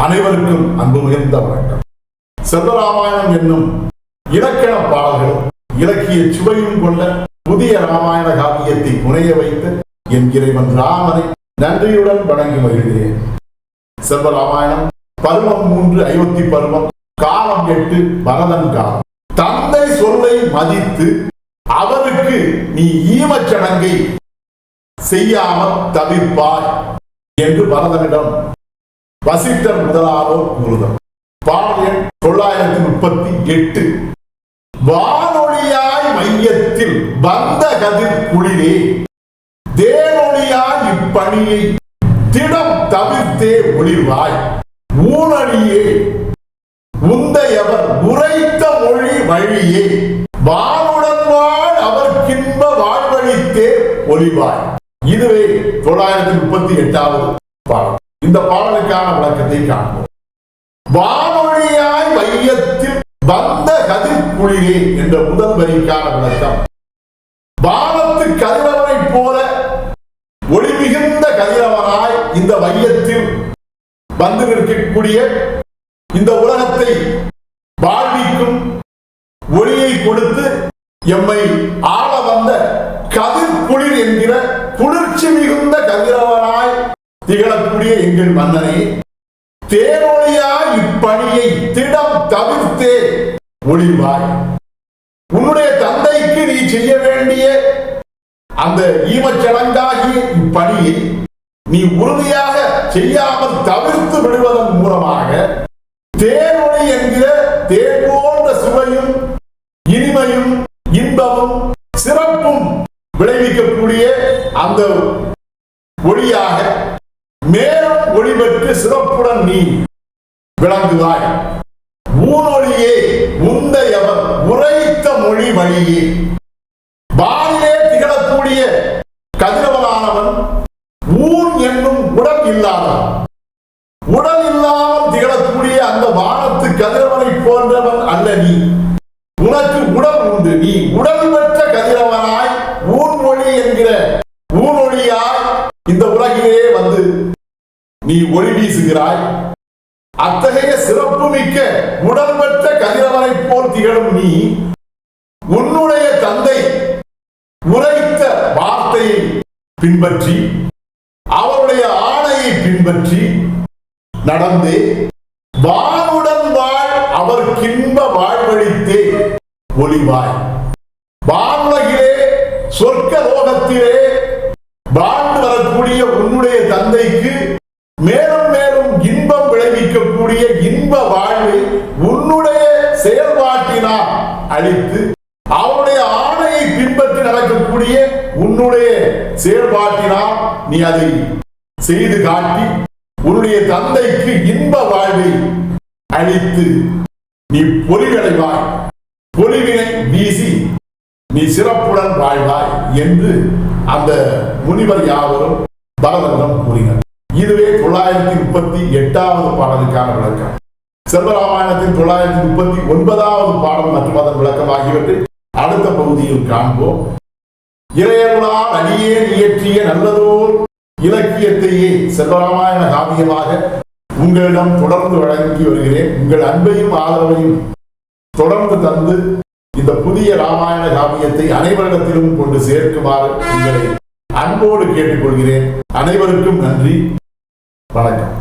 அனைவருக்கும் அன்பு மிகுந்த வணக்கம். செல்வராமாயணம் என்னும் இலக்கண பாடல்கள் இலக்கிய சுவையும் கொண்ட புதிய ராமாயண காவியத்தை புனைய வைத்த என் இறைவன் ராமனை நன்றியுடன் வணங்கி மகிழ்கிறேன். செல்வராமாயணம் பருவம் 3 அயோத்தி பருவம், காலம் 8 பரதன் காலம். தந்தை சொல்லை மதித்து அவருக்கு நீ ஈமச்சடங்கை செய்யாமல் தவிர்ப்பாய் என்று பரதனிடம் வசிட்டர் முதலானோர் கூறுதல். பாடல் எண் 938. வானொலியாய் மையத்தில் வந்த கதிர் குளிரே, தேனொலியாய் இப்பணியை திடம் தவிர்த்தே ஒளிர்வாய். ஊனடியே உந்தையவர் உரைத்த மொழி வழியே, வானுடன் வாழ் அவர்கின்ப வாழ்வழித்தே ஒளிவாய். இதுவே 938வது பாடல். இந்த பாடலுக்கான விளக்கத்தை காண்போம். வானொலியாய் மையத்தில் வந்த கதிர் குளிரே என்ற முதல் வரிக்கான விளக்கம், வானத்து கதிரவனை போல ஒளி மிகுந்த கதிரவனாய் இந்த மையத்தில் வந்து நிற்கக்கூடிய இந்த உலகத்தை வாழ்விக்கும் ஒளியை கொடுத்து எம்மை ஆள வந்த கதிர் குளிர் என்கிற குளிர்ச்சி மிகுந்த கதிரவனாய் திகழக்கூடிய எங்கள் மன்னனே, தேனொலியாய் இப்பணியை திடம் தவிர்த்தே ஒளிவாய். உன்னுடைய தந்தைக்கு நீ செய்ய வேண்டிய அந்த ஈமச்சடங்காகிய இப்பணியை நீ உறுதியாக செய்யாமல் தவிர்த்து விடுவதன் மூலமாக தேனொலி என்கிற தேன் போன்ற சுவையும் இனிமையும் இன்பமும் சிறப்பும் விளைவிக்கக்கூடிய அந்த ஒளியாக மேலும் ஒளி பெற்று சிறப்புடன் நீ விளங்குவாய். ஊனொலியே உந்தையவர் உரைத்த மொழி வழியே, வானிலே திகழக்கூடிய கதிரவனானவன் ஊன் என்னும் உடல் இல்லாதவன். உடல் இல்லாமல் திகழக்கூடிய அந்த வானத்து கதிரவனை போன்றவன் அல்ல நீ. உனக்கு உடல் உண்டு. நீ உடல் பெற்ற கதிரவனாய் ஊன்மொழி என்கிற ஊனொலியாய் இந்த உலகிலே வந்து நீ ஒளி வீசுகிறாய். அத்தகைய சிறப்பு மிக்க உடல் பெற்ற கதிரவனை போல் திகழும் நீ உன்னுடைய தந்தை உரைத்த வார்த்தையை பின்பற்றி அவருடைய ஆணையை பின்பற்றி நடந்தே வானுடன் வாழ் அவர்கின்ப வாழ்வழித்தே ஒளிவாய். வானுலகிலே சொர்க்க லோகத்திலே வாழ்ந்து வரக்கூடிய உன்னுடைய தந்தைக்கு மேலும் மேலும் இன்பம் விளைவிக்கக்கூடிய இன்ப வாழ்வை உன்னுடைய செயல்பாட்டினால் அளித்து அவருடைய ஆணையை பின்பற்றி நடக்கக்கூடிய உன்னுடைய செயல்பாட்டினால் நீ அதை செய்து காட்டி உன்னுடைய தந்தைக்கு இன்ப வாழ்வை அளித்து நீ பொலிவடைவாய். பொலிவினை வீசி நீ சிறப்புடன் வாழ்வாய் என்று அந்த முனிவர் யாவரும் பரதனிடம் கூறினர். இதுவே 938வது பாடலுக்கான விளக்கம். செல்வராமாயணத்தின் 939வது பாடல் மற்றும் அதன் விளக்கம் ஆகியவற்றை அடுத்த பகுதியில் காண்போம். இறையருளால் அடியே இயற்றிய நல்லதோர் இலக்கியத்தையே செல்வராமாயண காவியமாக உங்களிடம் தொடர்ந்து வழங்கி வருகிறேன். உங்கள் அன்பையும் ஆதரவையும் தொடர்ந்து தந்து இந்த புதிய ராமாயண காவியத்தை அனைவரிடத்திலும் கொண்டு சேர்க்குமாறு உங்களை அன்போடு கேட்டுக்கொள்கிறேன். அனைவருக்கும் நன்றி, வணக்கம்.